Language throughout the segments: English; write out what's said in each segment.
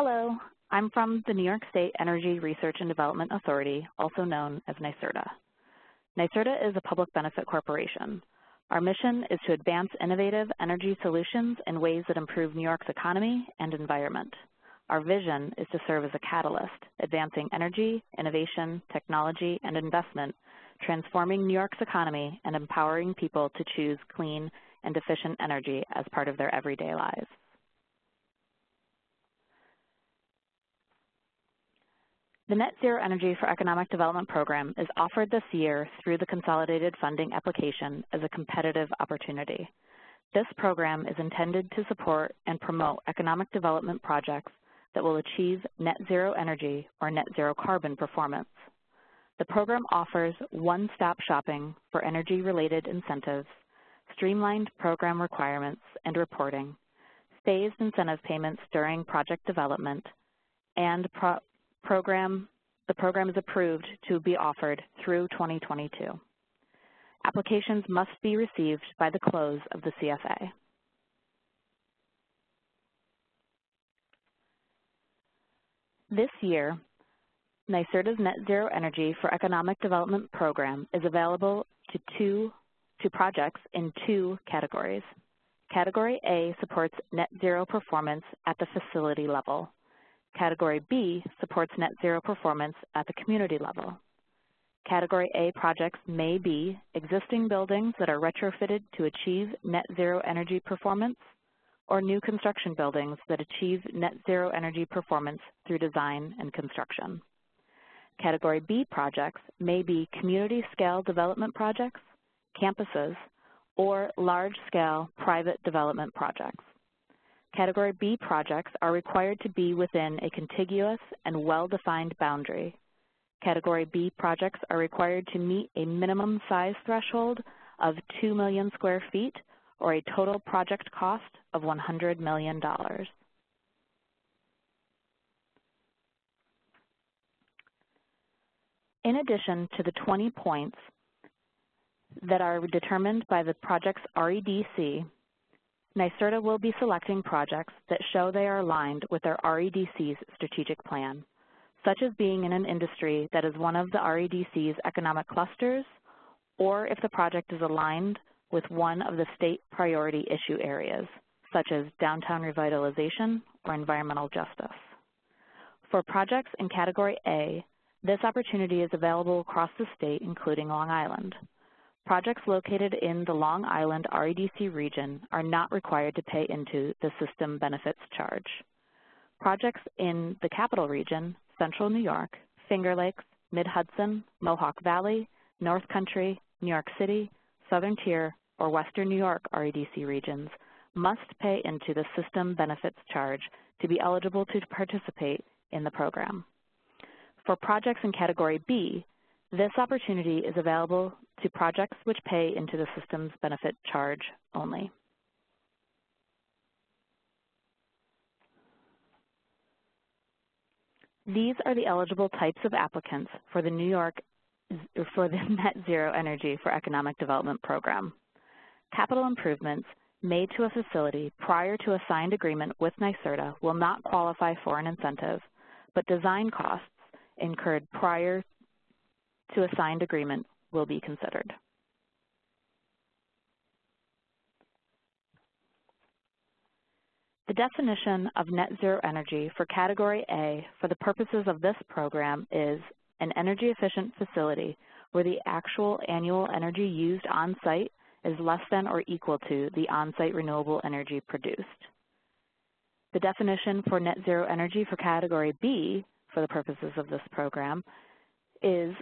Hello, I'm from the New York State Energy Research and Development Authority, also known as NYSERDA. NYSERDA is a public benefit corporation. Our mission is to advance innovative energy solutions in ways that improve New York's economy and environment. Our vision is to serve as a catalyst, advancing energy, innovation, technology, and investment, transforming New York's economy and empowering people to choose clean and efficient energy as part of their everyday lives. The Net Zero Energy for Economic Development program is offered this year through the Consolidated Funding application as a competitive opportunity. This program is intended to support and promote economic development projects that will achieve net zero energy or net zero carbon performance. The program offers one-stop shopping for energy-related incentives, streamlined program requirements and reporting, phased incentive payments during project development, and the program is approved to be offered through 2022. Applications must be received by the close of the CFA. This year, NYSERDA's Net Zero Energy for Economic Development program is available to projects in two categories. Category A supports net zero performance at the facility level. Category B supports net zero performance at the community level. Category A projects may be existing buildings that are retrofitted to achieve net zero energy performance, or new construction buildings that achieve net zero energy performance through design and construction. Category B projects may be community-scale development projects, campuses, or large-scale private development projects. Category B projects are required to be within a contiguous and well-defined boundary. Category B projects are required to meet a minimum size threshold of 2 million square feet or a total project cost of $100 million. In addition to the 20 points that are determined by the project's REDC, NYSERDA will be selecting projects that show they are aligned with their REDC's strategic plan, such as being in an industry that is one of the REDC's economic clusters, or if the project is aligned with one of the state priority issue areas, such as downtown revitalization or environmental justice. For projects in Category A, this opportunity is available across the state, including Long Island. Projects located in the Long Island REDC region are not required to pay into the system benefits charge. Projects in the Capital Region, Central New York, Finger Lakes, Mid-Hudson, Mohawk Valley, North Country, New York City, Southern Tier, or Western New York REDC regions must pay into the system benefits charge to be eligible to participate in the program. For projects in Category B, this opportunity is available to projects which pay into the system's benefit charge only. These are the eligible types of applicants for the Net Zero Energy for Economic Development program. Capital improvements made to a facility prior to a signed agreement with NYSERDA will not qualify for an incentive, but design costs incurred prior to a signed agreement will be considered. The definition of net zero energy for Category A for the purposes of this program is an energy-efficient facility where the actual annual energy used on-site is less than or equal to the on-site renewable energy produced. The definition for net zero energy for Category B for the purposes of this program is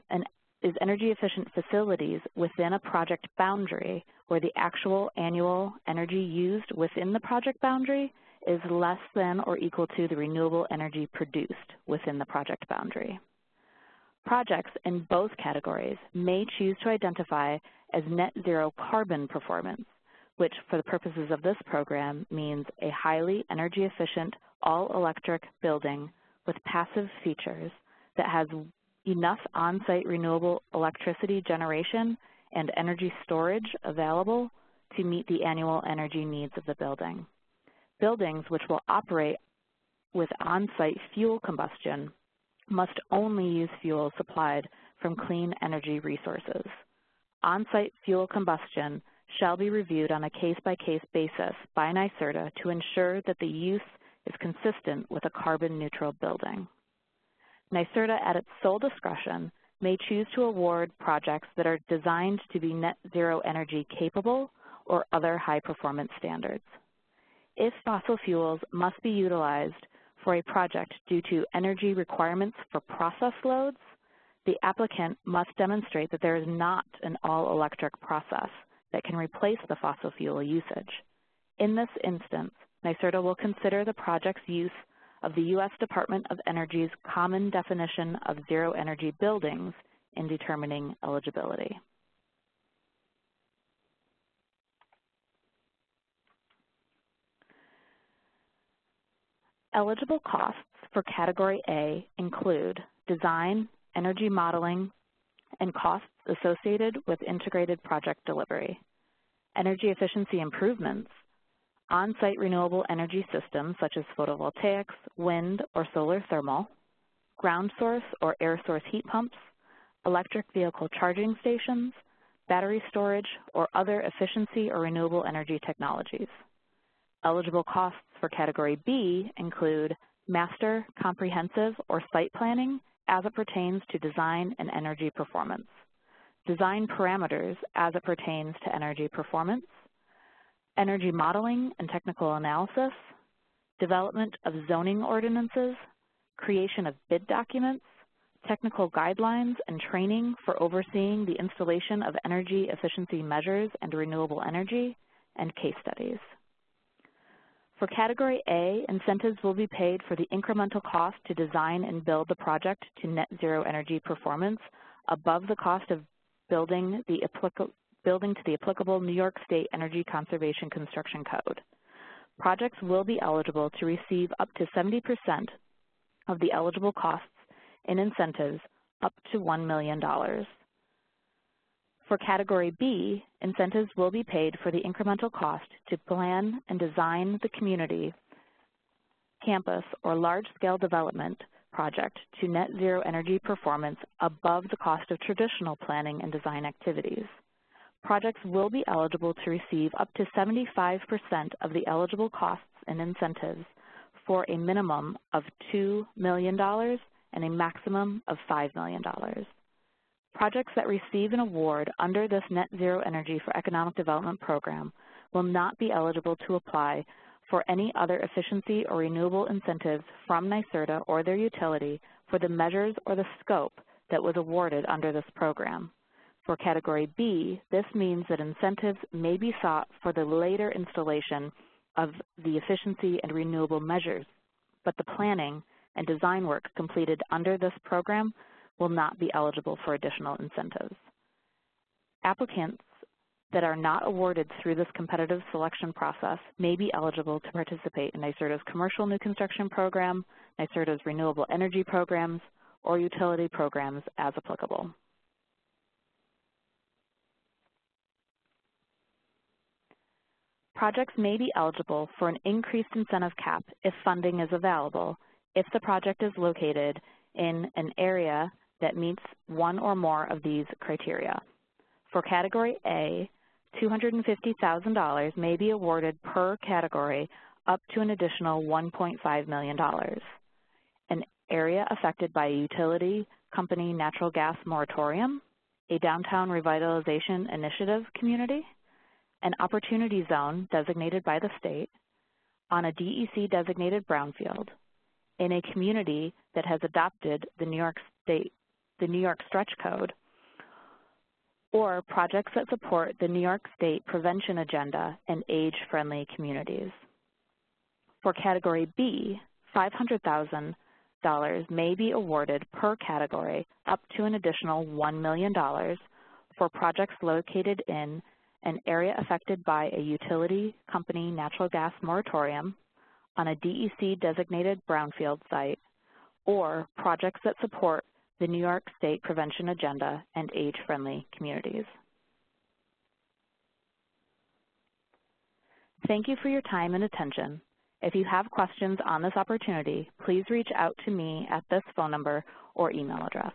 energy-efficient facilities within a project boundary where the actual annual energy used within the project boundary is less than or equal to the renewable energy produced within the project boundary. Projects in both categories may choose to identify as net zero carbon performance, which for the purposes of this program means a highly energy efficient all-electric building with passive features that has enough on-site renewable electricity generation and energy storage available to meet the annual energy needs of the building. Buildings which will operate with on-site fuel combustion must only use fuel supplied from clean energy resources. On-site fuel combustion shall be reviewed on a case-by-case basis by NYSERDA to ensure that the use is consistent with a carbon-neutral building. NYSERDA, at its sole discretion, may choose to award projects that are designed to be net zero energy capable or other high-performance standards. If fossil fuels must be utilized for a project due to energy requirements for process loads, the applicant must demonstrate that there is not an all-electric process that can replace the fossil fuel usage. In this instance, NYSERDA will consider the project's use of the U.S. Department of Energy's common definition of zero energy buildings in determining eligibility. Eligible costs for Category A include design, energy modeling, and costs associated with integrated project delivery, energy efficiency improvements, on-site renewable energy systems such as photovoltaics, wind or solar thermal, ground source or air source heat pumps, electric vehicle charging stations, battery storage, or other efficiency or renewable energy technologies. Eligible costs for Category B include master, comprehensive, or site planning as it pertains to design and energy performance, design parameters as it pertains to energy performance, energy modeling and technical analysis, development of zoning ordinances, creation of bid documents, technical guidelines and training for overseeing the installation of energy efficiency measures and renewable energy, and case studies. For Category A, incentives will be paid for the incremental cost to design and build the project to net zero energy performance above the cost of building to the applicable New York State Energy Conservation Construction Code. Projects will be eligible to receive up to 70% of the eligible costs in incentives up to $1 million. For Category B, incentives will be paid for the incremental cost to plan and design the community, campus, or large-scale development project to net zero energy performance above the cost of traditional planning and design activities. Projects will be eligible to receive up to 75% of the eligible costs and incentives for a minimum of $2 million and a maximum of $5 million. Projects that receive an award under this Net Zero Energy for Economic Development program will not be eligible to apply for any other efficiency or renewable incentives from NYSERDA or their utility for the measures or the scope that was awarded under this program. For Category B, this means that incentives may be sought for the later installation of the efficiency and renewable measures, but the planning and design work completed under this program will not be eligible for additional incentives. Applicants that are not awarded through this competitive selection process may be eligible to participate in NYSERDA's commercial new construction program, NYSERDA's renewable energy programs, or utility programs as applicable. Projects may be eligible for an increased incentive cap if funding is available, if the project is located in an area that meets one or more of these criteria. For Category A, $250,000 may be awarded per category up to an additional $1.5 million. An area affected by a utility company natural gas moratorium, a downtown revitalization initiative community, an opportunity zone designated by the state, on a DEC designated brownfield, in a community that has adopted the New York Stretch Code, or projects that support the New York State Prevention Agenda and age-friendly communities. For Category B, $500,000 may be awarded per category up to an additional $1 million for projects located in an area affected by a utility company natural gas moratorium, on a DEC designated brownfield site, or projects that support the New York State Prevention Agenda and age-friendly communities. Thank you for your time and attention. If you have questions on this opportunity, please reach out to me at this phone number or email address.